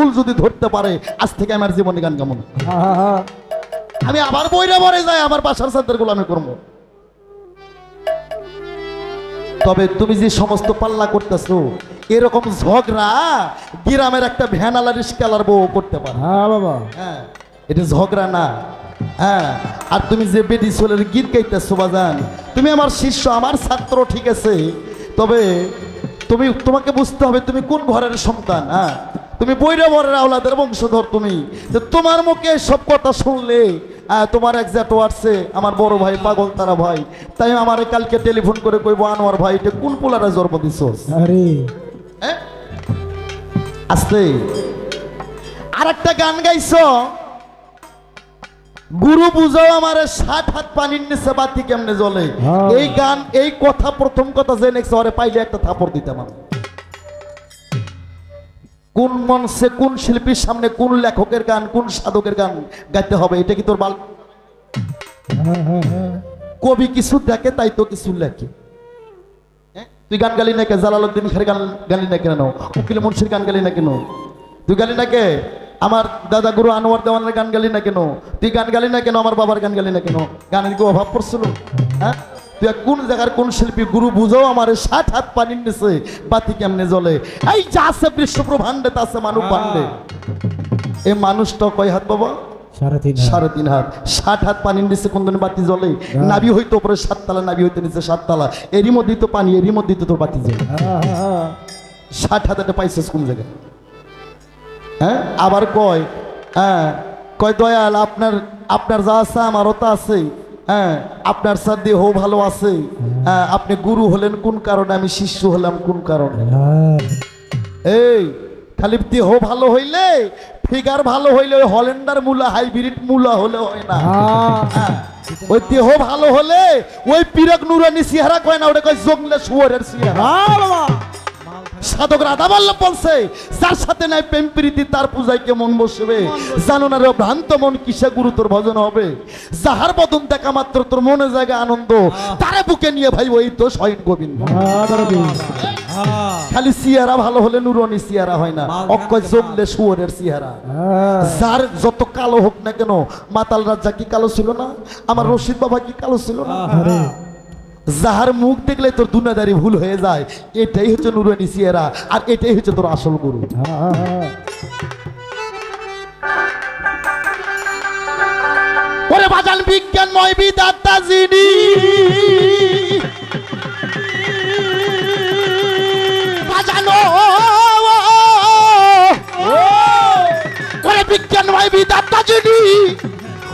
ভুল যদি ধরতে পারে আজ থেকে আমার জীবনে গান কেমন আমি আবার বইরে বরে যাই আমার বাসার সাথে গোলামি করবো তবে তুমি যে সমস্ত পাল্লা করতেছো এরকম ঝগড়া গ্রামের একটা ভ্যানালা রিস্কালার বউ করতে পারে হ্যাঁ বাবা হ্যাঁ এটা ঝগড়া না হ্যাঁ আর তুমি যে বেটি সোলের গীত গাইতেছো বাজান তুমি আমার শিষ্য আমার ছাত্র ঠিক আছে তবে তোমাকে বুঝতে হবে তুমি কোন ঘরের সন্তান হ্যাঁ তুমি বৈরা বরের আওলাদের বংশধর তুমি তোমার মুখে সব কথা শুনলে তোমার এক জ্যাঠো আসছে আমার বড় ভাই পাগল তারা ভাই তাই আমার কালকে টেলিফোন করে কইব আনোয়ার ভাই এটা কোন পোলারে জন্ম দিছস আরে হ্যাঁ আস্তে আরেকটা গান গাইছো গুরু বুঝাও আমার 60 হাত পানির নিচে বাতি কেমনে জ্বলে এই গান এই কথা প্রথম কথা জেনে শহরে পাইলে একটা থাপড় দিতাম আমি কোন মঞ্চে কোন শিল্পীর সামনে কোন লেখকের গান কোন সাধকের গান গাইতে হবে এটা কি তোর বাল কবি কিছু দেখে তাই তো কিছু লেখে তুই গান গালি না কে জালালউদ্দিন খানের গান গালি না কেন উকিল মুন্সির গান গালি না কেন তুই গালি না কে আমার দাদা গুরু আনোয়ার দেওয়ানের গান গালি না কেন তুই গান গালি না কেন আমার বাবার গান গালি না কেন গানের কি অভাব পড়ছিল হ্যাঁ তুই কোন জায়গার কোন শিল্পী গুরু বুঝাও আমার 60 হাত পানির নিচে বাতি কেমনে জ্বলে এই যা আছে বিশ্ব ব্রহ্মাণ্ডে তা আছে মানব ভাণ্ডে এই মানুষটা কয় হাত বাবা 3.5 হাত 60 হাত পানির নিচে কোন দিন বাতি জ্বলে নাভি হইতো উপরে 7 তলা নাভি হইতো নিচে 7 তলা এরই মধ্যেই তো পানি এরই মধ্যেই তো তোর বাতি জ্বলে 60 হাত এটা পাইছিস কোন জায়গায় হ্যাঁ আবার কয় কয় দয়াল আপনার যা আছে আমারও তা আছে হ্যাঁ আপনার সাথে হো ভালো আছে আপনি গুরু হলেন কোন কারণে আমি শিষ্য হলাম কোন কারণে এই খালি দেহ ভালো হইলে ফিগার ভালো হইলে ওই হল্যান্ডার মূলা হাইব্রিড মূলা হলে হয় না ওই দেহ ভালো হলে ওই পিরক নুরানি চেহারা কয় না ওটা কয় জঙ্গলে শুয়োরের চেহারা সাধক রাধা বল্লভ বলছে যার সাথে নাই প্রেম প্রীতি তার পূজায় কেমন বসবে জানো না রে ভ্রান্ত মন কিসে গুরু তোর ভজন হবে যাহার বদন দেখা মাত্র তোর মনে জায়গা আনন্দ তারে বুকে নিয়ে ভাই ওই তো স্বয়ং গোবিন্দ খালি চেহারা ভালো হলে নুরানি চেহারা হয় না অক্ষয় জঙ্গলে শুয়োরের চেহারা যার যত কালো হোক না কেন মাতাল রাজা কি কালো ছিল না আমার রশিদ বাবা কি কালো ছিল না যাহার মুখ দেখলে তোর দুনিয়াদারি ভুল হয়ে যায় এটাই হচ্ছে নুরানি চেহারা আর এটাই হচ্ছে তোর আসল গুরু ওরে বাজান বিজ্ঞানময় বিধাতা যিনি বাজানো ওরে বিজ্ঞানময় বিধাতা যিনি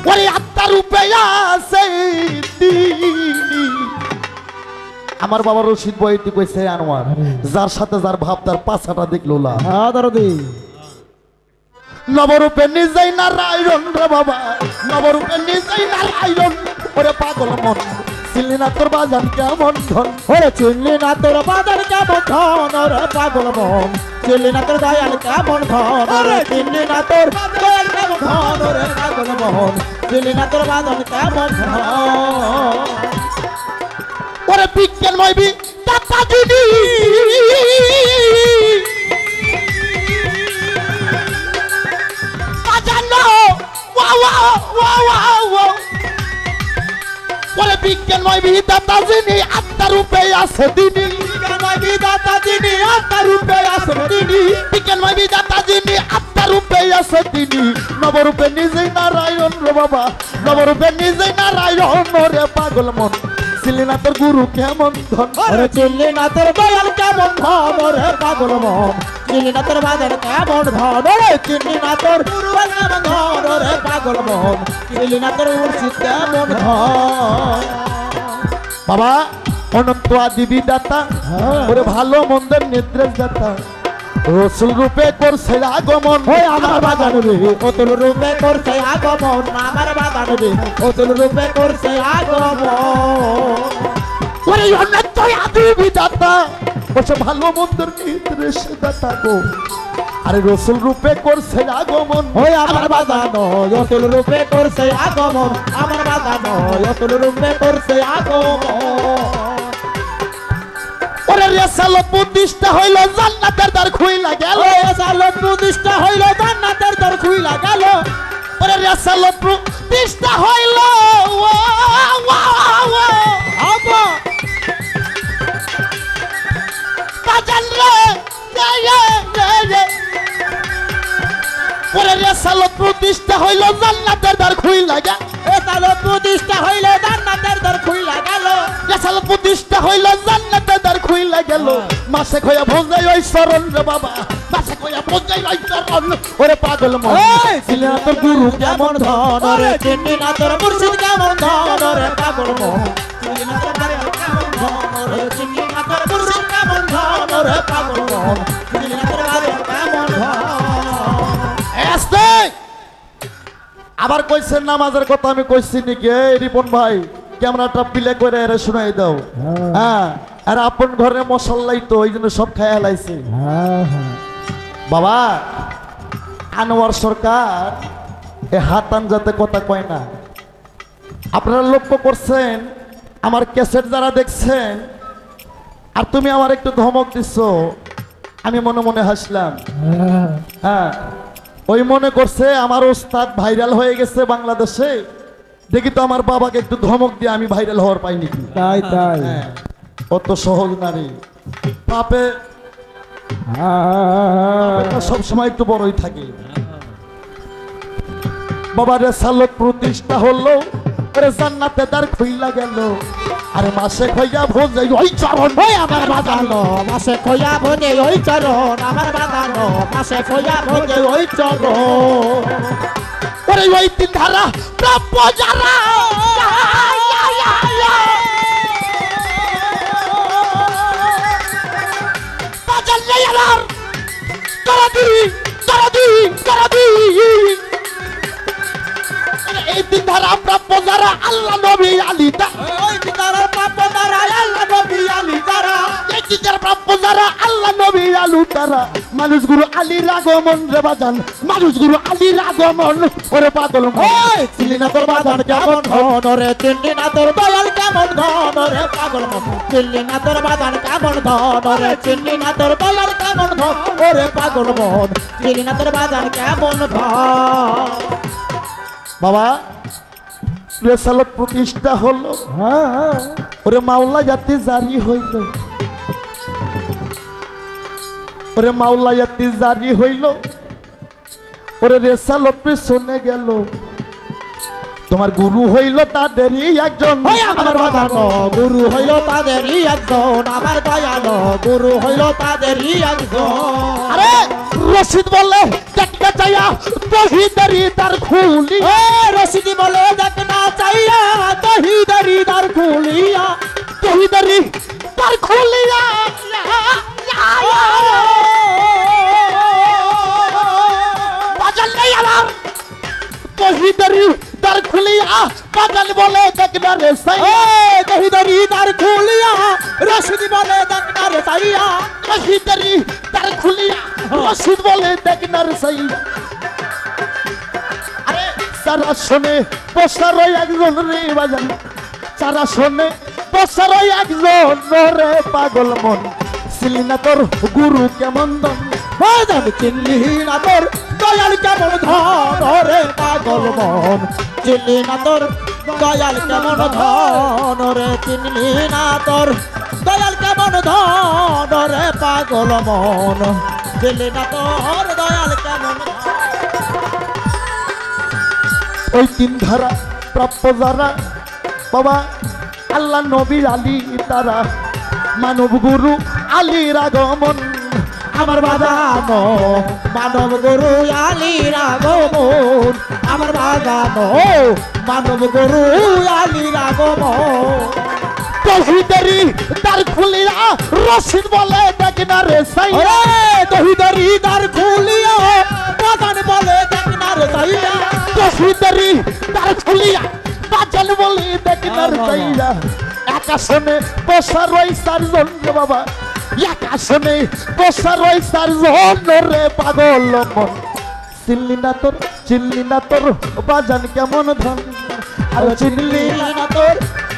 ওরে আত্মার রূপে আছে আমার বাবা রশিদ বইটি কইছে আনোয়ার যার সাথে যার ভাব তার পাছাটা দেখলো না নবরূপে নিজেই নারায়ণ রে বাবা নবরূপে নিজেই নারায়ণ ওরে পাগল মন চিনলি না তোর বাজান কেমন ধন ওরে চিনলি না তোর বাজান কেমন ধন ওরে পাগল মন চিনলি না তোর দয়াল কেমন ধন ওরে চিনলি না তোর দয়াল কেমন ধন ওরে পাগল মন চিনলি না তোর বাজান কেমন ধন ওরে বিজ্ঞানময় বিধাতা যিনি বাজানো ওরে বিজ্ঞানময় বিধাতা যিনি আত্মার রূপে আছে তিনি বিজ্ঞানময় বিধাতা যিনি আত্মার রূপে আছে তিনি বিজ্ঞানময় বিধাতা যিনি আত্মার রূপে আছে তিনি নবরূপে নিজেই নারায়ণ রে বাবা নবরূপে নিজেই নারায়ণ রে পাগল মন চিনলি না তোর গুরু কেমন ধন ওরে চিনলি না তোর দয়াল কেমন ধন ওরে পাগল মন চিনলি না তোর বাজার কেমন ধন ওরে চিনলি না তোর গুরু কেমন ধন ওরে পাগল মন চিনলি না তোর মুর্শিদ কেমন ধন বাবা অনন্ত আদি বিধাতা ওরে ভালো মন্দের নির্দেশ দাতা রসুল রূপে করছে আগমন আমার বাজান রে অতুল রূপে করছে আগমন আমার বাজান রে অতুল রূপে করছে আগমন ওরে অনন্ত আদি বিধাতা ওসে ভালো মন্দের নির্দেশ দাতা গো আরে রসুল রূপে করছে আগমন ওই আমার বাজান অতুল রূপে করছে আগমন আমার বাজান অতুল রূপে করছে আগমন ওরে রেসালত প্রতিষ্ঠা হইল জান্নাতের দ্বার খুইলা গেল রেসালত প্রতিষ্ঠা হইল জান্নাতের দ্বার খুইলা গেল ওরে রেসালত প্রতিষ্ঠা হইল আবা বাজান রে ওরে রেসালত প্রতিষ্ঠা হইল জান্নাতের দ্বার খুইলা গেল রেসালত প্রতিষ্ঠা হইল জান্নাতের দ্বার খুইলা গেল রেসালত প্রতিষ্ঠা হইল জান্নাতের দ্বার খুইলা গেল মাসে খয়া ভোজাই ওই শরণ রে বাবা মাসে খয়া ভোজাই ওই শরণ ওরে পাগল মন চিনি না তোর গুরু কেমন ধন রে চিনি না তোর মুর্শিদ কেমন ধন রে পাগল মন চিনি না তোর দয়াল কেমন ধন রে চিনি না তোর মুর্শিদ কেমন ধন রে পাগল মন চিনি না তোর দয়াল কেমন ধন আস্তে আবার কইছেন নামাজের কথা আমি কইছি নাকি এই রিপন ভাই ক্যামেরাটা প্লে করে এর শুনাই দাও হ্যাঁ আর আপন ঘরে মশলাই তো ওই জন্য সব খায় হেলাইছে বাবা আনোয়ার সরকার এ হাতান যাতে কথা কয় না আপনারা লক্ষ্য করছেন আমার ক্যাসেট যারা দেখছেন আর তুমি আমার একটু ধমক দিচ্ছ আমি মনে মনে হাসলাম হ্যাঁ ওই মনে করছে আমার ওস্তাদ ভাইরাল হয়ে গেছে বাংলাদেশে দেখি তো আমার বাবাকে একটু ধমক দিয়ে আমি ভাইরাল হওয়ার পাইনি কি তাই তাই অত সহজ নারী পাপে সব সময় একটু বড়ই থাকে বাবার রেসালত প্রতিষ্ঠা হলো আরে জান্নাতে দ্বার খুইলা গেল আরে মাসে খইয়া ভোজে ওই চরণ ওই আমার বাজানো মাসে খইয়া ভোজে ওই চরণ আমার বাজানো মাসে খইয়া ভোজে ওই চরণ ওরে ওই তিন ধারা প্রাপ্য যারা বাজার নেই আমার তারা এই তিন ধারা প্রাপ্য যারা আল্লাহ নবী আলী ওই তারা প্রাপ্য তারা আল্লাহ নবী আলী তারা এই তিন ধারা প্রাপ্য যারা আল্লাহ নবী আলু তারা মানুষ গুরু আলীর আগমন রে বাজান মানুষ গুরু আলীর আগমন ওরে পাগল ওই চিনি না তোর বাজান কেমন ধন রে চিনি না তোর দয়াল কেমন ধন রে পাগল মন চিনি না তোর বাজান কেমন ধন রে চিনি না তোর দয়াল কেমন ধন ওরে পাগল মন চিনি না তোর বাজান কেমন ধন বাবা রেসালত প্রতিষ্ঠা হলো ওরে মাওলা জাতি জারি হইল ওরে মাওলা জাতি জারি হইল ওরে রেসালত পেছনে গেল তোমার গুরু হইল তাদেরই একজন আমার বাজানো গুরু হইল তাদেরই একজন আমার দয়ালো গুরু হইল তাদেরই একজন আরে রশিদ বলে দেখতে চাইয়া তহিদারি তার খুলি রশিদি বলে দেখনা চাইয়া তহিদারি তার খুলিয়া তহিদারি তার খুলিয়া বাজান নেই আমার তহিদারি তার খুলিয়া বাজান বলে দেখনা রে সাইয়া তহিদারি তার খুলিয়া রশিদি বলে দেখনা রে সাইয়া তহিদারি তার খুলিয়া রশিদ বলে দেখনা রে সাইয়া আরে সারা শোনে বসার একজন রে বাজান সারা শোনে বসার একজন রে পাগল মন ছিলি না তোর গুরু কেমন দন বাজান চিনলি না তোর দয়াল কেমন ধন রে পাগল মন চিনলি না তোর দয়াল কেমন ধন রে চিনলি না তোর দয়াল কেমন ধন রে পাগল মন চিনলি না তোর দয়াল কেমন ওই তিন ধারা প্রাপ্য যারা বাবা আল্লাহ নবী আলী তারা মানব গুরু আলীর আগমন আমার বাজানো মানব গুরু আলীর আগমন আমার বাজানো মানব গুরু আলীর আগমন তহিদারি তার খুলিয়া রশিদ বলে দেখনা রে সাইয়া তহিদারি তার খুলিয়া বাজান বলে দেখনা রে সাইয়া তহিদারি তার খুলিয়া বাজান বলে দেখনা রে সাইয়া আকাশনে বসা রই চারজন রে বাবা আকাশনে বসা রই চারজন রে পাগল মন চিনলি না তোর বাজান কেমন ধন আর চিনলি না তোর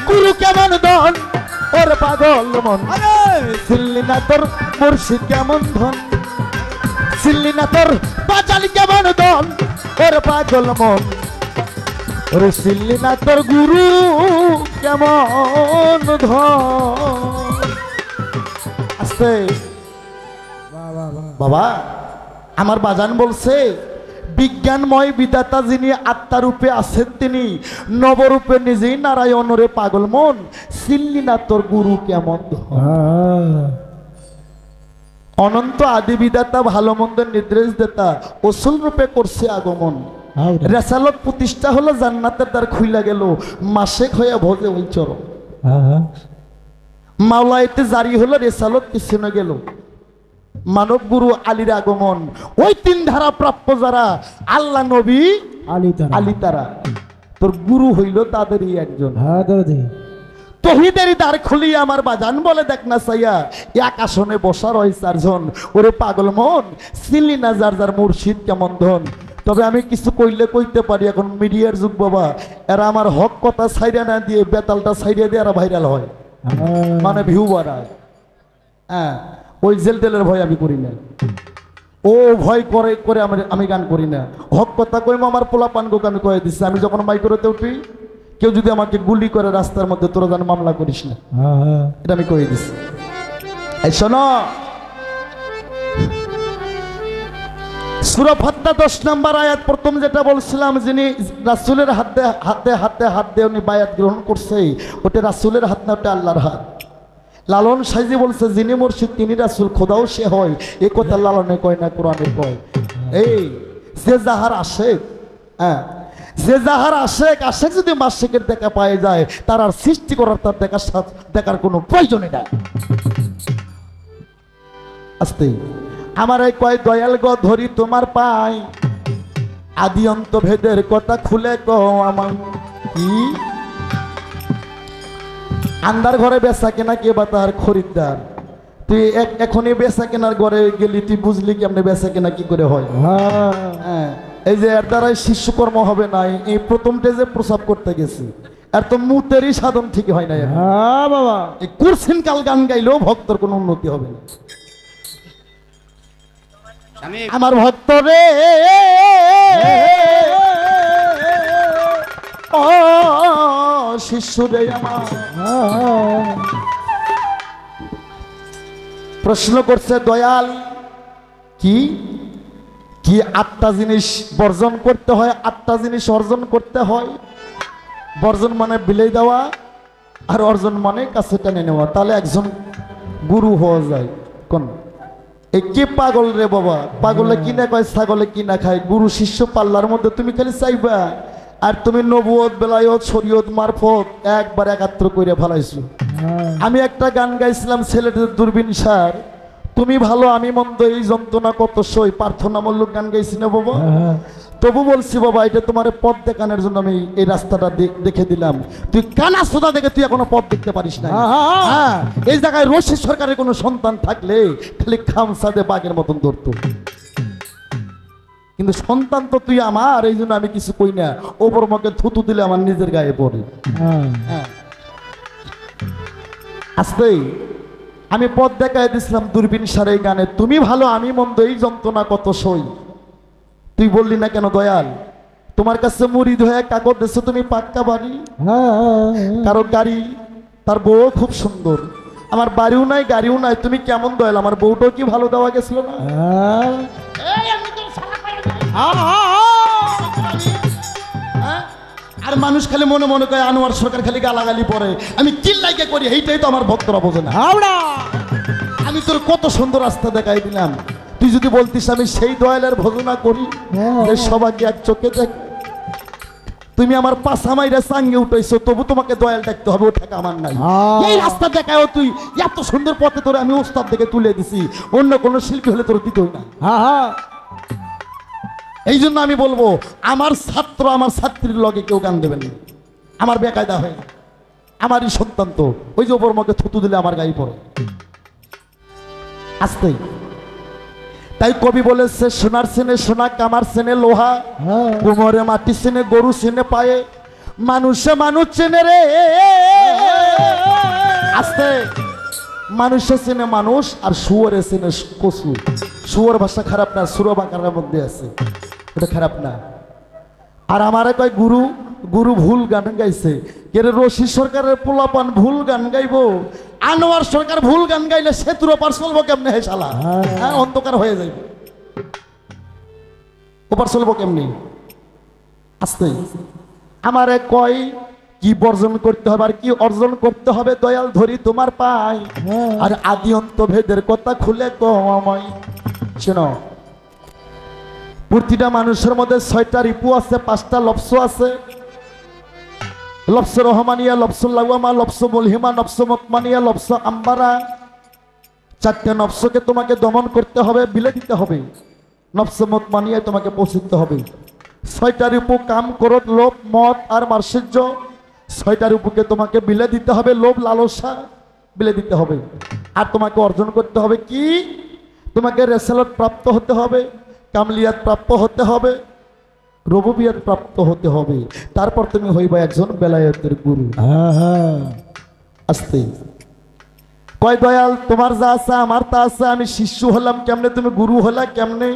গুরু কেমন ধন ওরে পাগল মন আরে চিনলি না তোর মুর্শিদ কেমন ধন চিনলি না তোর বাজালি কেমন ধন ওরে পাগল মন ওরে চিনলি না তোর গুরু কেমন ধন আস্তে বাহ বাহ বাহ বাবা আমার বাজান বলছে বিজ্ঞানময় বিধাতা যিনি আত্মারূপে আছেন তিনি নবরূপে নিজেই নারায়ণ রে পাগল মন চিনলি না তোর গুরু কেমন ধন অনন্ত আদি বিধাতা ভালো মন্দের নির্দেশ দেতা অসল রূপে করছে আগমন রেসালত প্রতিষ্ঠা হলো জান্নাতের দ্বার খুইলা গেল মাসেক হয়ে ভোজে ওই চরম মাওলাইতে জারি হলো রেসালত পিছনে গেল মানব গুরু আলীর আগমন ওই তিন ধারা প্রাপ্য যারা আল্লাহ নবী আলী তারা তোর গুরু হইল তাদেরই একজন তহিদেরই দ্বার খুলিয়ে আমার বাজান বলে দেখ না সাইয়া এক আসনে বসা রয় চারজন ওরে পাগল মন চিনলি না যার যার মুর্শিদ কেমন ধন তবে আমি কিছু কইলে কইতে পারি এখন মিডিয়ার যুগ বাবা এরা আমার হক কথা সাইডা না দিয়ে বেতালটা সাইডা দিয়ে এরা ভাইরাল হয় মানে ভিউ বাড়ায় হ্যাঁ ওই জেল টেলের ভয় আমি করি না ও ভয় করে করে আমি গান করি না হক কথা কইম আমার পোলা পানগোকে আমি কয়ে দিচ্ছি আমি যখন মাইক্রোতে উঠি কেউ যদি আমাকে গুলি করে রাস্তার মধ্যে তোরা যেন মামলা করিস না এটা আমি কয়ে দিচ্ছি এই শোনো সূরা ফাত্তা 10 নম্বর আয়াত প্রথম যেটা বলছিলাম যিনি রাসূলের হাতে হাতে হাতে হাত দিয়ে উনি বায়াত গ্রহণ করছে ওটা রাসূলের হাত না ওটা আল্লাহর হাত লালন সাইজি বলছে যিনি মুর্শিদ তিনি রাসূল খোদাও সে হয় এই কথা লালনে কয় না কোরআনে কয় এই যে যাহার আশেক হ্যাঁ যে যাহার আশেক আশেক যদি মাশিকের দেখা পায় যায় তার আর সৃষ্টি করার তার দেখার কোনো প্রয়োজনই নাই আস্তে আমার এই কয় দয়াল গো ধরি তোমার পাই আদি অন্ত ভেদের কথা খুলে কও আমার কি আন্দার ঘরে বেচা কেনা কে বা তার খরিদ্দার তুই এখনই বেচা কেনার ঘরে গেলি তুই বুঝলি কি আপনি বেচা কেনা কি করে হয় হ্যাঁ এই যে এর দ্বারাই শিষ্যকর্ম হবে নাই এই প্রথমটা যে প্রসাব করতে গেছি আর তো মুতেরই সাধন ঠিক হয় নাই বাবা এই কুরসিন কাল গান গাইলেও ভক্তর কোনো উন্নতি হবে না আমার ভক্ত রে ও শিষ্য রে আমার প্রশ্ন করছে দয়াল কি কি 8টা জিনিস বর্জন করতে হয় 8টা জিনিস অর্জন করতে হয় বর্জন মানে বিলাই দেওয়া আর অর্জন মানে কাছে টেনে নেওয়া তাহলে একজন গুরু হওয়া যায় কোন এই কে পাগল রে বাবা পাগলে কিনা কয় ছাগলে কিনা খায় গুরু শিষ্য পাল্লার মধ্যে তুমি খালি চাইবা আর তুমি নবুয়ত বেলায়ত শরীয়ত মারফত একবার একাত্র করে ফেলাইছো আমি একটা গান গাইছিলাম ছেলেদের দূরবীন সার তুমি ভালো আমি মন্দ এই যন্ত্রণা কত সই প্রার্থনামূলক গান গাইছি না বাবা তবু বলছি বাবা এটা তোমার পথ দেখানোর জন্য আমি এই রাস্তাটা দেখে দিলাম তুই কানা সোদা দেখে তুই এখনো পথ দেখতে পারিস না হ্যাঁ এই জায়গায় রশিদ সরকারের কোনো সন্তান থাকলে খালি খামসাদে বাঘের মতন ধরতো কিন্তু সন্তান তো তুই আমার এই জন্য আমি কিছু কই না ওপর মুখে থুতু দিলে আমার নিজের গায়ে পড়ে হ্যাঁ আসতেই আমি পথ দেখাই দিছিলাম দূরবীন সারে গানে তুমি ভালো আমি মন্দ এই যন্ত্রণা কত সই তুই বললি না কেন দয়াল তোমার কাছে মুড়ি ধোয়া কাগজ দেছো তুমি পাক্কা বাড়ি কারো গাড়ি তার বউ খুব সুন্দর আমার বাড়িও নাই গাড়িও নাই তুমি কেমন দয়াল আমার বউটাও কি ভালো দেওয়া গেছিল না আর মানুষ খালি মনে মনে করে আনোয়ার সরকার খালি গালাগালি পরে আমি চিল্লাইকে করি এইটাই তো আমার ভক্তরা বোঝে না আমি তোর কত সুন্দর রাস্তা দেখাই দিলাম তুই যদি বলতিস আমি সেই দয়ালের ভজনা করি সবাইকে এক চোখে দেখ তুমি আমার পাশা মাইরা সাঙ্গে উঠাইছো তবু তোমাকে দয়াল দেখতে হবে ও টাকা আমার নাই এই রাস্তা দেখাও তুই এত সুন্দর পথে তোরে আমি ওস্তাদ দেখে তুলে দিছি অন্য কোনো শিল্পী হলে তোর দিতই না এই জন্য আমি বলবো আমার ছাত্র আমার ছাত্রীর লগে কেউ গান দেবেন না আমার বেকায়দা হয়ে আমারই সন্তান তো ওই যে ওপর মুখে থুতু দিলে আমার গায়ে পড়ে আসতেই তাই কবি বলেছে সোনার সেনে সোনা কামার সেনে লোহা কোমরে মাটি সেনে গরু সেনে পায়ে মানুষে মানুষ চেনে রে আস্তে মানুষে চেনে মানুষ আর শুয়োরে চেনে কচু। শুয়োর ভাষা খারাপ না, সুরো বাঁকার মধ্যে আছে, এটা খারাপ না। আর আমারে কয় গুরু, গুরু ভুল গান গাইছে। কেরে রশি সরকারের পোলাপান ভুল গান গাইবো, আনোয়ার সরকার ভুল গান গাইলে সেতুর ওপার চলবো কেমনে? হে শালা, হ্যাঁ অন্ধকার হয়ে যাইবে, ওপার চলবো কেমনি? আস্তে আমারে কয় কি বর্জন করতে হবে আর কি অর্জন করতে হবে, দয়াল ধরি তোমার পাই, আর আদি অন্ত ভেদের কথা খুলে কমাই। শোনো, প্রতিটা মানুষের মধ্যে 6টা রিপু আছে, 5টা লফস আছে। লফস রহমানিয়া, লফসুল লাওয়ামা, লফস মুলহিমা, লফস মুতমানিয়া, লফস আম্বারা। 4টে নফসকে তোমাকে দমন করতে হবে, বিলে দিতে হবে। নফস মুতমানিয়ায় তোমাকে পৌঁছতে হবে। 6টা রিপু কাম, ক্রোধ, লোভ, মদ আর মার্সিজ্য। 6টা রিপুকে তোমাকে বিলে দিতে হবে, লোভ লালসা বিলে দিতে হবে। আর তোমাকে অর্জন করতে হবে কি? তোমাকে রেসালত প্রাপ্ত হতে হবে, কামলিয়াত প্রাপ্ত হতে হবে, রবুবিয়াত প্রাপ্ত হতে হবে। তারপর তুমি হইবা একজন বেলায়েতের গুরু। আস্তে কয় দয়াল তোমার যা আছে আমার তা আছে, আমি শিষ্য হলাম কেমনে, তুমি গুরু হলা কেমনে?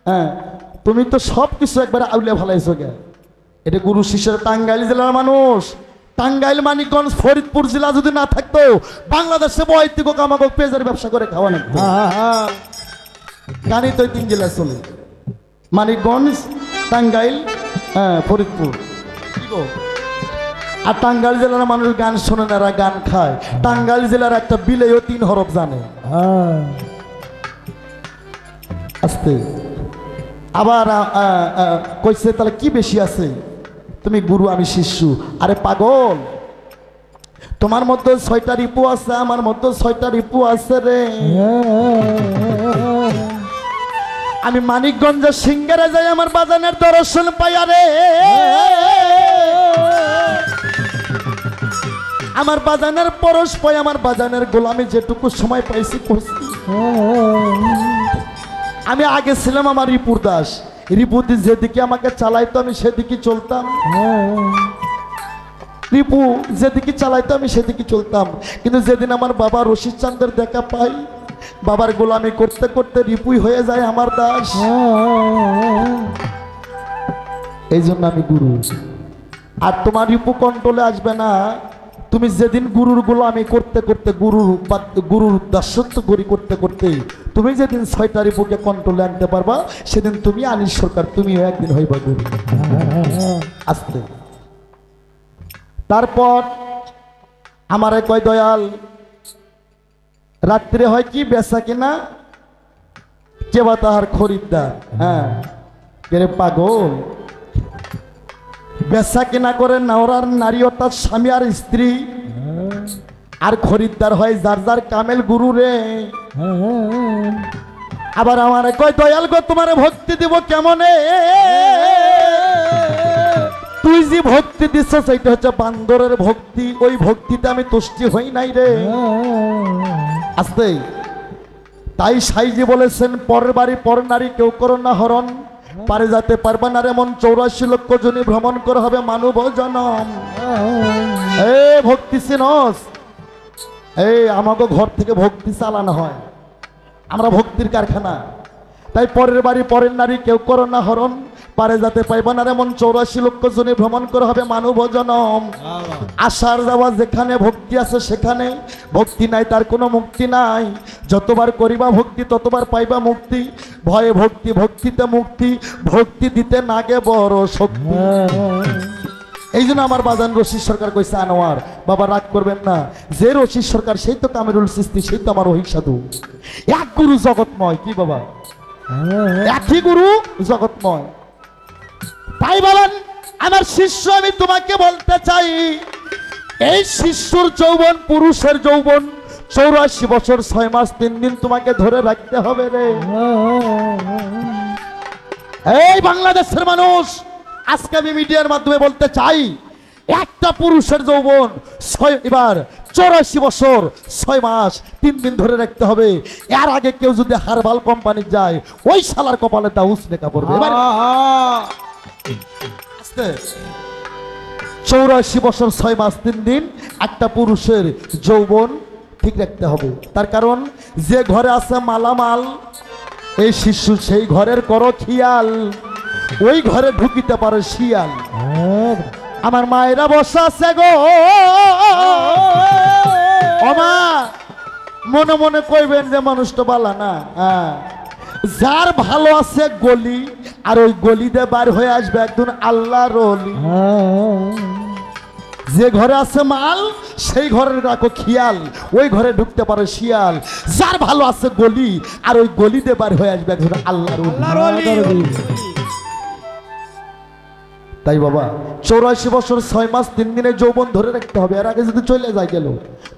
হ্যাঁ, তুমি তো সব কিছু একবারে আউলিয়া ভালাইছো গে। এটা গুরু শিষ্যের। টাঙ্গাইল জেলার মানুষ, টাঙ্গাইল, মানিকগঞ্জ, ফরিদপুর জেলা যদি না থাকতো, বাংলাদেশে বয়তিক কামাগো পেঁয়াজের ব্যবসা করে খাওয়া লাগতো। গানি তো 3 জেলা চলে, মানিকগঞ্জ, টাঙ্গাইল, হ্যাঁ ফরিদপুর। আর টাঙ্গাইল জেলার মানুষ গান শোনে না, গান খায়। টাঙ্গাইল জেলার একটা বিলেও 3 হরফ জানে। আস্তে আবার কইছে তাহলে কি বেশি আছে? তুমি গুরু আমি শিষ্য। আরে পাগল, তোমার মধ্যে 6টা রিপু আছে, আমার মধ্যে 6টা রিপু আছে রে। আমি মানিকগঞ্জের সিঙ্গারে যাই, আমার বাজানের দর্শন পাইয়া রে। আমার বাজানের পরশ পাই, আমার বাজানের গোলামি যেটুকু সময় পাইছি করছি। আমি আগে ছিলাম আমার রিপুর দাস, রিপুদি যেদিকে আমাকে চালাইতো আমি সেদিকে চলতাম। রিপু যেদিকে চালাইতো আমি সেদিকে চলতাম। কিন্তু যেদিন আমার বাবা রশিদ চাঁদের দেখা পাই, বাবার গোলামি করতে করতে রিপুই হয়ে যায় আমার দাস। এই জন্য আমি গুরু। আর তোমার রিপু কন্ট্রোলে আসবে না। তুমি যেদিন গুরুর গোলামি করতে করতে, গুরুর দাসত্ব করতে করতে তুমি যেদিন 6টা রিপুকে কন্ট্রোলে আনতে পারবা, সেদিন তুমি আনিস সরকার, তুমিও একদিন হইবা গুরু। আস্তে তারপর আমারে কয় দয়াল রাত্রে হয় কি বেচা কিনা, কেবা তাহার খরিদ্দার। হ্যাঁ কেরে পাগল, বেচা কিনা করে নাওরার নারী অর্থাৎ স্বামী আর স্ত্রী, আর খরিদ্দার হয় যার যার কামেল গুরু রে। আবার আমারে কয় দয়াল গো তোমারে ভক্তি দিব কেমনে? তুই যে ভক্তি দিচ্ছ সেইটা হচ্ছে বান্দরের ভক্তি, ওই ভক্তিতে আমি তুষ্টি হই নাই রে। আস্তে তাই সাইজি বলেছেন, পরের বাড়ি পর নারী কেউ করো না হরণ, পারে যাতে পারবা না রে মন, 84 লক্ষ জনি ভ্রমণ করা হবে মানব জনম। এ ভক্তি সিনস, এই আমাকে ঘর থেকে ভক্তি চালানো হয়, আমরা ভক্তির কারখানা। তাই পরের বাড়ি পরের নারী কেউ করো না হরণ, পারে যাতে পাইবা না রে মন, 84 লক্ষ জনি ভ্রমণ করা হবে মানব জনম। আসার যাওয়া যেখানে ভক্তি আছে সেখানে, ভক্তি নাই তার কোনো মুক্তি নাই। যতবার করিবা ভক্তি ততবার পাইবা মুক্তি, ভয়ে ভক্তি ভক্তিতে মুক্তি, ভক্তি দিতে নাগে বড় শক্তি। এই জন্য আমার বাজান রশিদ সরকার কইছে, আনোয়ার বাবা রাগ করবেন না, যে রশিদ সরকার সেই তো কামিরুল চিস্তি, সেই তো আমার ওহিক সাধু। এক গুরু জগৎময়। কি বাবা, একই গুরু জগৎময়। তাই বলেন আমার শিষ্য, আমি তোমাকে বলতে চাই, এই শিষ্যর যৌবন পুরুষের যৌবন 84 বছর 6 মাস 3 দিন তোমাকে ধরে রাখতে হবে রে। এই বাংলাদেশের মানুষ, আজকে আমি মিডিয়ার মাধ্যমে বলতে চাই, একটা পুরুষের যৌবন এবার 84 বছর 6 মাস 3 দিন ধরে রাখতে হবে। এর আগে কেউ যদি হারবাল কোম্পানি যায়, ওই শালার কপালে তা উসনেকা পড়বে। 84 84 বছর 6 মাস 3 দিন একটা পুরুষের যৌবন ঠিক রাখতে হবে। তার কারণ যে ঘরে আছে মালামাল, এই শিশু সেই ঘরের করো খেয়াল, ওই ঘরে ঢুকিতে পারে শিয়াল। আমার মায়েরা বসা আছে গো, ওমা মনে মনে কইবেন যে মানুষটা বালা না। যার ভালো আছে গলি, আর ওই গলিতে বার হয়ে আসবে একদিন আল্লাহর ওলি। যে ঘরে আছে মাল সেই ঘরের রাখো খেয়াল, ওই ঘরে ঢুকতে পারে শিয়াল। যার ভালো আছে গলি, আর ওই গলিতে বার হয়ে আসবে একদিন আল্লাহর ওলি। তাই বাবা 84 বছর 6 মাস 3 দিনে যৌবন ধরে রাখতে হবে। এর আগে যদি চলে যায় গেল,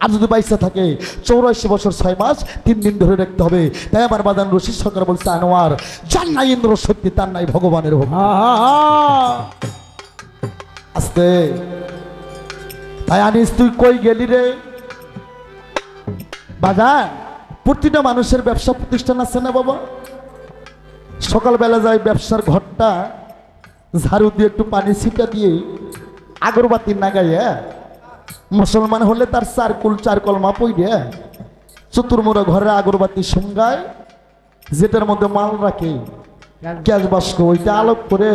আর যদি বাইসা থাকে 84 বছর 6 মাস 3 দিন ধরে রাখতে হবে। তাই আমার বাদান রশিদ সরকার বলছে, আনোয়ার যার নাই ইন্দ্র শক্তি তার নাই ভগবানের ভক্তি। আস্তে তাই আনিস তুই কই গেলি রে বাজার? প্রতিটা মানুষের ব্যবসা প্রতিষ্ঠান আছে না বাবা? সকালবেলা যায় ব্যবসার ঘরটা ঝাড়ু দিয়ে একটু পানি ছিটা দিয়ে আগরবাতি না গাইয়া, মুসলমান হলে তার চার কলমা পইরে চতুর্মুড়া ঘরে আগরবাতি সঙ্গায়, যেটার মধ্যে মাল রাখে গ্যাস বাস্ক, ওইটা আলোক করে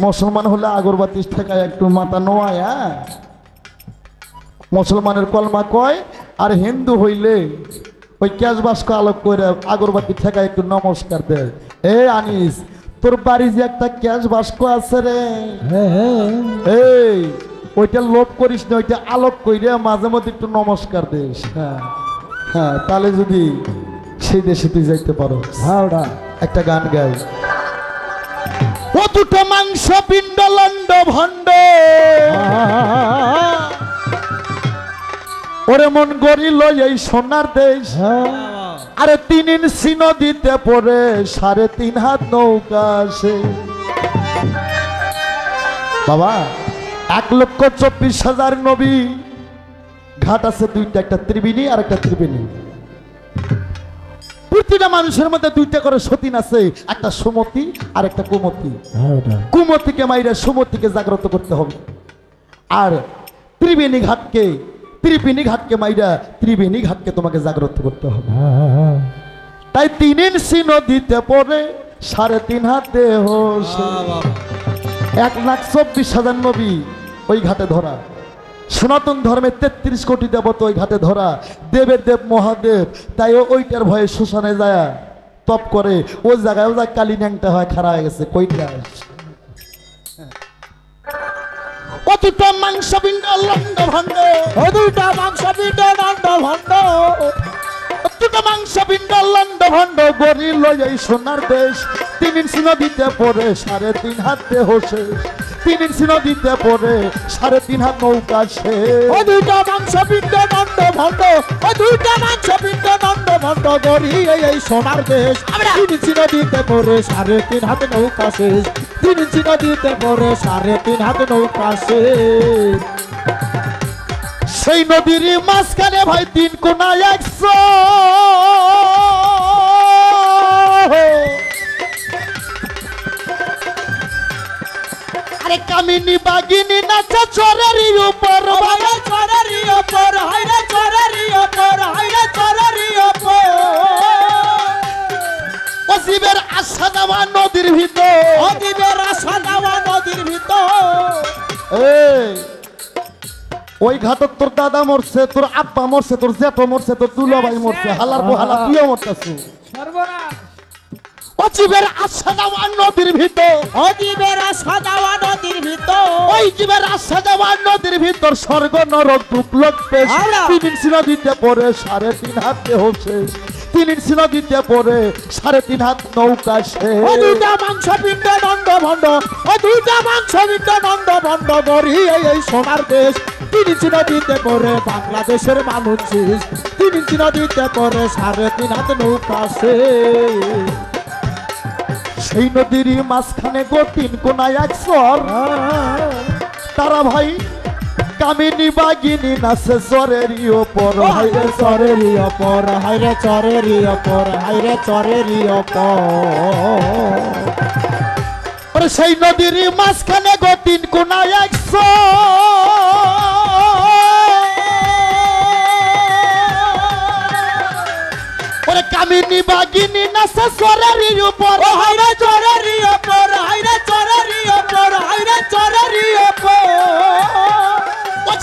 মুসলমান হলে আগরবাতি ঠেকায় একটু মাথা নোয়া, মুসলমানের কলমা কয়। আর হিন্দু হইলে ওই গ্যাস বাস্ক আলোক করে আগরবাতি ঠেকায় একটু নমস্কার দেয়। এ আনিস, তোর বাড়ি যে একটা গ্যাস বাস্ক আছে রে, এই ওইটা লোভ করিস না, ওইটা আলোক কইরে মাঝে মধ্যে একটু নমস্কার দিস। হ্যাঁ তাহলে যদি সেই দেশে তুই যাইতে পারো। একটা গান গাই, ও দুটো মাংস পিণ্ড লন্ড ভণ্ড, ওরে মন গড়িল এই সোনার দেশ। আরে 3 ইঞ্চি নদীতে পড়ে 3.5 হাত নৌকা আসে। বাবা 1,24,000 নবী ঘাট আছে, দুইটা, একটা ত্রিবেণী আর একটা ত্রিবেণী। প্রতিটা মানুষের মধ্যে দুইটা করে সতীন আছে, একটা সুমতি আর একটা কুমতি। কুমতিকে মাইরা সুমতিকে জাগ্রত করতে হবে, আর ত্রিবেণী ঘাটকে মাইরা ত্রিবেণী ঘাটকে তোমাকে জাগ্রত করতে হবে। তাই 3 ইঞ্চি নদীতে পড়ে 3.5 হাতে হোসে। 1,24,000 নবী ওই ঘাটে ধরা, সনাতন ধর্মের 33 কোটি দেবতা ওই ঘাটে ধরা, দেবের দেব মহাদেব। তাই ওইটার ভয়ে শ্মশানে যায় তপ করে, ওই জায়গায় কালী ন্যাংটা হয় খাড়া হয়ে গেছে। কইটা দুটা মাংস পিণ্ড লন্ড ভণ্ড, দুটা মাংস পিণ্ড লন্ড ভণ্ড, দুটা মাংস পিণ্ড লন্ড ভণ্ড, গড়িল এই সোনার দেশ। 3 ইঞ্চি নদীতে পড়ে 3.5 হাতে হোসে, 3 ইঞ্চি নদীতে পড়ে 3.5 হাত নৌকা সে। ও দুটা মাংস পিণ্ড লন্ড ভণ্ড, ও দুটা মাংস পিণ্ড লন্ড ভণ্ড, গড়িল এই সোনার দেশ। 3 ইঞ্চি নদীতে পড়ে 3.5 হাত নৌকা শেষ, 3 ইঞ্চি নদীতে পড়ে 3.5 হাত নৌকা শেষ। সেই নদীর মাঝখানে ভাই 3 কোনা 100, আরে কামিনী বাগিনী নাচে চরেরই উপর, চরেরই উপর, হাইরে চরেরই উপর, হাইরে চরেরই উপর। অজীবের আশা দেওয়া নদীর ভিতর, অজীবের আশা দেওয়া নদীর ভিতর। ওই ঘাটত তোর দাদা মরছে, তোর আব্বা মরছে, তোর জেঠো মরছে, তোর দুলাভাই মরছে, হালার পোহালা তুইও মরতাছু। অজীবের আশা দেওয়া নদীর ভিতর, অজীবের আশা দেওয়া নদীর ভিতর, ওই জীবের আশা দেওয়া নদীর ভিতর স্বর্গ নরক দুঃখ লোকতে। 3 ইঞ্চি নদীতে পড়ে 3.5 হাতে হোসে, 3 ইঞ্চি নদীতে পড়ে 3.5 হাত নৌকা সে। ও দুটা মাংস পিণ্ড দণ্ড ভণ্ড, ও দুটা মাংস পিণ্ড দণ্ড ভণ্ড, গড়ি এই সোনার দেশ। 3 ইঞ্চি নদীতে পড়ে বাংলাদেশের মানুষ, 3 ইঞ্চি নদীতে পড়ে 3.5 হাত নৌকা সে। সেই নদীর মাঝখানে গো 3 কোনায় 100, তারা ভাই কামিনী বাগিনী নাচে চরেরই ওপর, হাইরে চরেরই ওপর, হাইরে চরেরই ওপর, হাইরে চরেরই ওপর। ওরে সেই নদীর মাঝখানে গো তিন কোনা 100 ওরে কামিনী বাগিনী নাচে চরের উপর হাইরে চরেরি উপর হাইরে চরেরি উপর হাইরে চরেরি উপর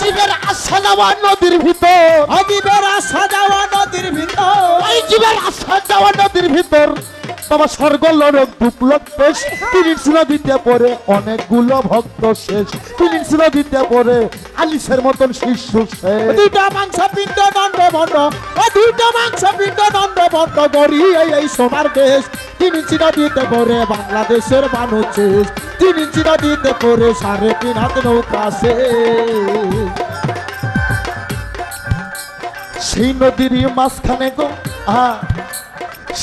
জীবের আশা যাওয়া নদীর ভিতর জীবের আশা যাওয়া নদীর ভিতর ওই জীবের আশা যাওয়া নদীর ভিতর বাবা স্বর্গ নরক দুপলক পেশ তিরিশ নদীতে পড়ে অনেকগুলো ভক্ত শেষ তিরিশ নদীতে পড়ে আলিসের মতন শিষ্য শেষ দুইটা মাংস পিণ্ড দণ্ড বন্ধ দুইটা মাংস পিণ্ড দণ্ড বন্ধ করি এই সোনার দেশ 3 ইঞ্চি নদীতে পড়ে বাংলাদেশের মানুষ শেষ 3 ইঞ্চি নদীতে পড়ে 3.5 হাত নৌকা শেষ সেই নদীর মাঝখানে গো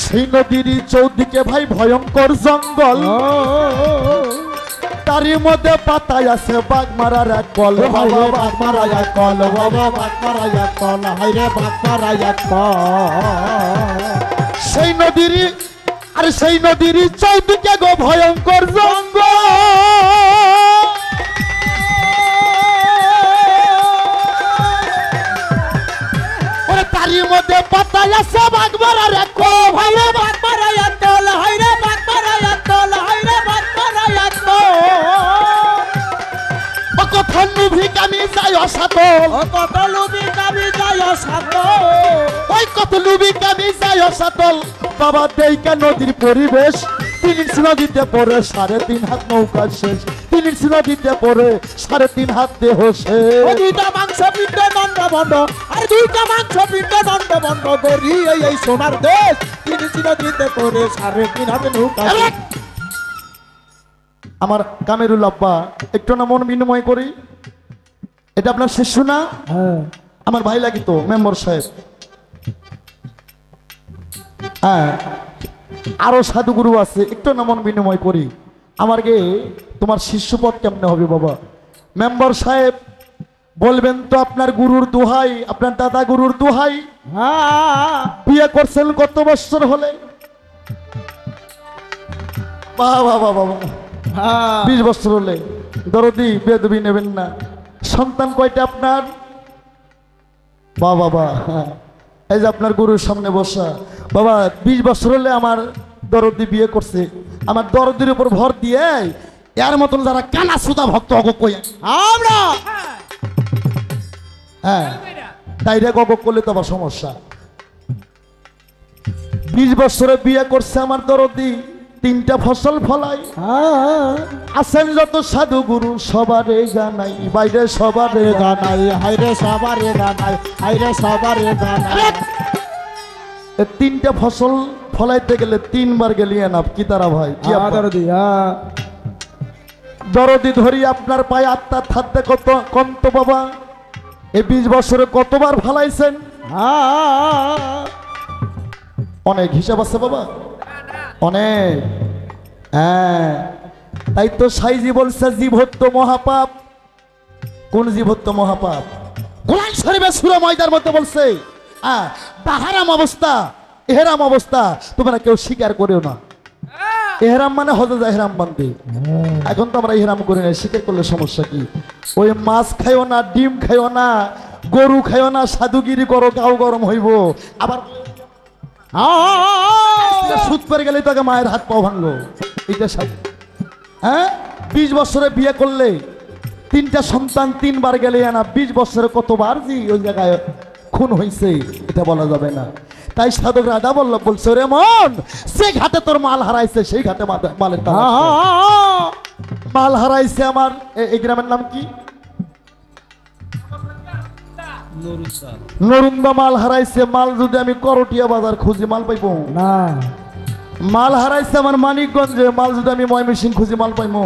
সেই নদীর চৌদিকে ভাই ভয়ঙ্কর জঙ্গল তারই মধ্যে পাতায় আছে বাঘ মারার এক কল বাবা বাঘ মারা এক কল বাবা বাঘ মারা এক কল হাইরে বাঘ মারা এক কল সেই নদীর আর সেই নদীর চৌদিকে গো ভয়ঙ্কর জঙ্গল ওরে তারই মধ্যে পাতায় আছে বাঘ মারার এক কল হাইরে বাঘ মারা এক কল হাইরে বাঘ মারা এক কল হাইরে বাঘ মারা এক কল কথা লুভি কামি যাই অসাতল কত লুবি কামি যায় সাত ওই কত লুবি কামি যাই অসাতল বাবা দেইকা নদীর পরিবেশ 3 ইঞ্চি নদীতে পড়ে 3.5 হাত নৌকা শেষ 3 ইঞ্চি নদীতে পড়ে 3.5 হাত দেহ শেষ দুইটা মাংস পিণ্ড দণ্ড বন্ধ আর দুইটা মাংস পিণ্ড দণ্ড বন্ধ করি এই সোনার দেশ 3 ইঞ্চি নদীতে পড়ে 3.5 হাত নৌকা আমার কামেরুল আব্বা একটু না মন বিনিময় করি এটা আপনার শিষ্য না আমার ভাই লাগি তো মেম্বার সাহেব হ্যাঁ আরো সাধুগুরু আছে একটু না মন বিনিময় করি আমার গে তোমার শিষ্যপদ কেমনে হবে বাবা মেম্বার সাহেব বলবেন তো আপনার গুরুর দোহাই আপনার দাদা গুরুর দোহাই বিয়ে করছেন কত বছর হলে বাবা বাবা বাবা 20 বছর হলে দরদি বেদবি নেবেন না সন্তান কয়টা আপনার বাবা বাবা এই যে আপনার গুরুর সামনে বসা বাবা 20 বছর হলে আমার দরদি বিয়ে করছে আমার দরদির উপর ভর দিয়ে এর মতন যারা কানা সুদা ভক্ত অগ কই আমরা হ্যাঁ তাই রে অগ করলে তো আবার সমস্যা 20 বছরে বিয়ে করছে আমার দরদি 3টা ফসল ফলাই আছেন যত সাধু গুরু সবারে জানাই বাইরে সবারে জানাই হাইরে সবারে জানাই হাইরে সবারে জানাই 3টা ফসল ফলাইতে গেলে 3 বার গেলিয়ে না কি তারা ভাই কি দরদি ধরি আপনার পায়ে আত্মা থাকতে কত কন্ত বাবা এই 20 বছরে কতবার ফলাইছেন অনেক হিসাব আছে বাবা অনেক হ্যাঁ তাই তো সাইজি বলছে জীবত্ব মহাপাপ কোন জীবত্ব মহাপাপ কোরআন শরীফে সূরা মাইদার মধ্যে বলছে তাহারাম অবস্থা এহরাম অবস্থা তোমরা কেউ স্বীকার করিও না এহরাম মানে হজে এহরাম বান্ধে এখন তো আমরা এহরাম করি না স্বীকার করলে সমস্যা কি ওই মাছ খাইও না ডিম খাইও না গরু খাইও না সাধুগিরি করো গাও গরম হইব আবার সুদ পরে গেলে তোকে মায়ের হাত পাও ভাঙলো এটা হ্যাঁ 20 বছরে বিয়ে করলে 3টা সন্তান 3 বার গেলে না 20 বছরে কতবার জি ওই জায়গায় খুন হয়েছে এটা বলা যাবে না তাই সাধক রাধা বলছে রে মন সে ঘাটে তোর মাল হারাইছে সেই ঘাটে মালের মাল হারাইছে আমার এই গ্রামের নাম কি নরুন্দা মাল হারাইছে মাল যদি আমি করটিয়া বাজার খুঁজি মাল পাইবো না মাল হারাইছে আমার মানিকগঞ্জে মাল যদি আমি ময়মনসিংহ খুঁজি মাল পাইবো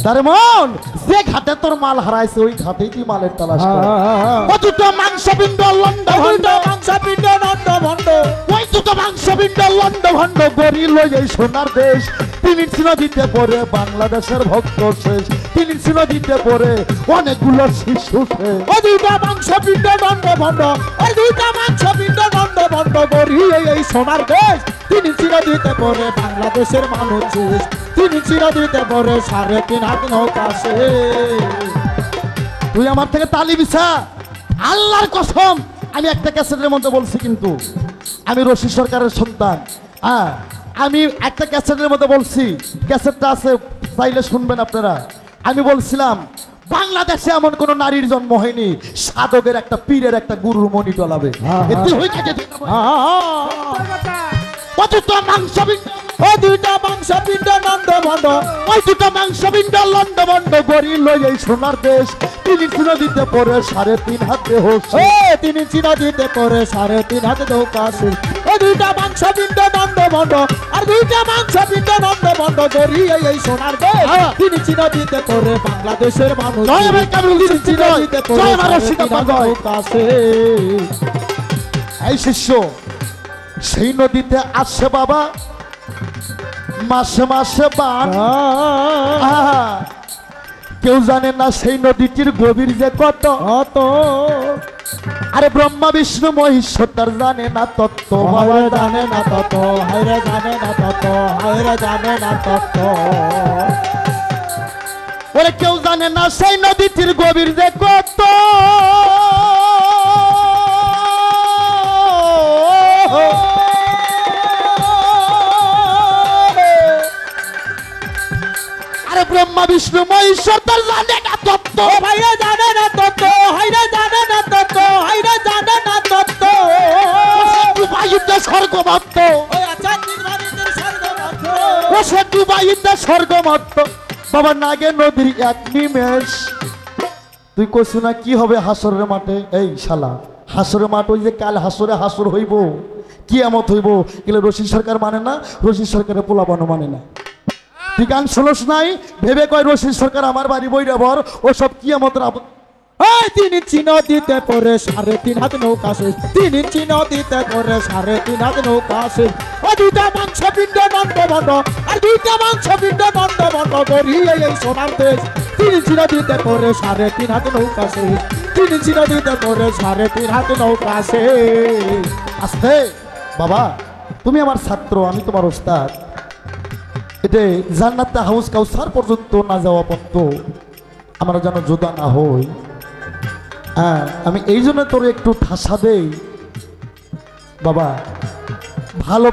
তারে মন যে ঘাটে তোর মাল হারাইছে ওই ঘাটেই তুই মালের তালাশ কর ও দুটো মাংসপিণ্ড লন্ড ভন্ড মাংসপিণ্ড লন্ড ভন্ড ওই দুটো মাংসপিণ্ড লন্ড ভন্ড গড়ি লই এই সোনার দেশ 3 ইঞ্চি নদীতে পড়ে বাংলাদেশের ভক্ত শেষ 3 ইঞ্চি নদীতে পড়ে অনেকগুলো শিশু শেষ ও দুটো মাংসপিণ্ড লন্ড ভন্ড ওই দুটো মাংসপিণ্ড লন্ড ভন্ড গড়ি এই সোনার দেশ 3 ইঞ্চি নদীতে পড়ে বাংলাদেশের মানুষ শেষ তিন ইঞ্চি নদীতে পড়ে 3.5 হাত নৌকা সে। তুই আমার থেকে তালি বিছা, আল্লাহর কসম আমি একটা ক্যাসেটের মধ্যে বলছি, কিন্তু আমি রশিদ সরকারের সন্তান। হ্যাঁ, আমি একটা ক্যাসেটের মধ্যে বলছি, ক্যাসেটটা আছে, চাইলে শুনবেন আপনারা। আমি বলছিলাম বাংলাদেশে এমন কোন নারীর জন্ম হয়নি সাধকের একটা পীরের একটা গুরুর মণি টলাবে। এতে হই কাজে অথচ মাংসবিন্দ, ও দুইটা মাংস পিণ্ড নন্দ ভণ্ড, ওই দুটো মাংসবিন্দ লন্ড বন্ড গড়ি লই এই সোনার দেশ। তিনি নদীতে পড়ে 3.5 হাত দেহ। ও 3 ইঞ্চি নদীতে পড়ে 3.5 হাত নৌকা সে। ও দুইটা মাংস পিণ্ড নন্দ ভণ্ড, আর দুইটা মাংস পিণ্ড নন্দ ভণ্ড গড়িয়ে এই সোনার দেশ। 3 ইঞ্চি নদীতে পড়ে বাংলাদেশের মানুষ। জয় ভাই কামরুল ইসলাম জয়, নদীতে পড়ে জয় আমার রশিদ 3.5 হাত নৌকা সে। এই শিষ্য, সেই নদীতে আসছে বাবা মাসে মাসে বান। আহা, কেউ জানে না সেই নদীটির গভীর যে কত। অত আরে ব্রহ্মা বিষ্ণু মহেশ্বর তার জানে না তত্ত্ব। হায়রে জানে না তত, হায়রে জানে না তত, হায়রে জানে না তত। ওরে কেউ জানে না সেই নদীটির গভীর যে কত। আরে ব্রহ্মা বিষ্ণু মহেশ্বর তার জানে না তত্ত্ব। হায়রে জানে না তত, হায়রে জানে না তত, হায়রে জানে না তত। দুবাইতে স্বর্গমত্ত, ওই আচ্ছা নির্বাণীদের স্বর্গমধ্য। ও সে দুবাইতে স্বর্গমত্ত। বাবা নাগে নদীর এক নিমেষ। তুই কইছু না কি হবে হাসরের মাঠে? এই শালা, হাসরের মাঠ ওই যে কাল হাসরে হাসর হইব, কিয়ামত হইব, এগুলো রশিদ সরকার মানে না, রশিদ সরকারের পোলাপানো মানে না। তুই গান শুনস নাই, ভেবে কয় রশিদ সরকার আমার বাড়ি বইরা বর, ও সব কিয়ামতের ওই 3 ইঞ্চি নদীতে পড়ে 3.5 হাত নৌকা সে। 3 ইঞ্চি নদীতে পড়ে 3.5 হাত নৌকা সে। ও দুইটা মাংস পিণ্ড নন্দ ভণ্ড, আর দুইটা মাংস পিণ্ড নন্দ ভণ্ড গড়িয়ে এই সোনার দেশ। 3 ইঞ্চি নদীতে পড়ে 3.5 হাত নৌকা সে। 3 ইঞ্চি নদীতে পড়ে 3.5 হাত নৌকা সে। আস্তে বাবা, তুমি আমার ছাত্র, আমি তোমার ওস্তাদ। এতে জান্নাতে হাউস কাউসার পর্যন্ত না যাওয়া পর্যন্ত আমরা যেন যোদ্ধা না হই। হ্যাঁ, আমি এই জন্য তোর একটু ঠাসা দেই বাবা, ভালো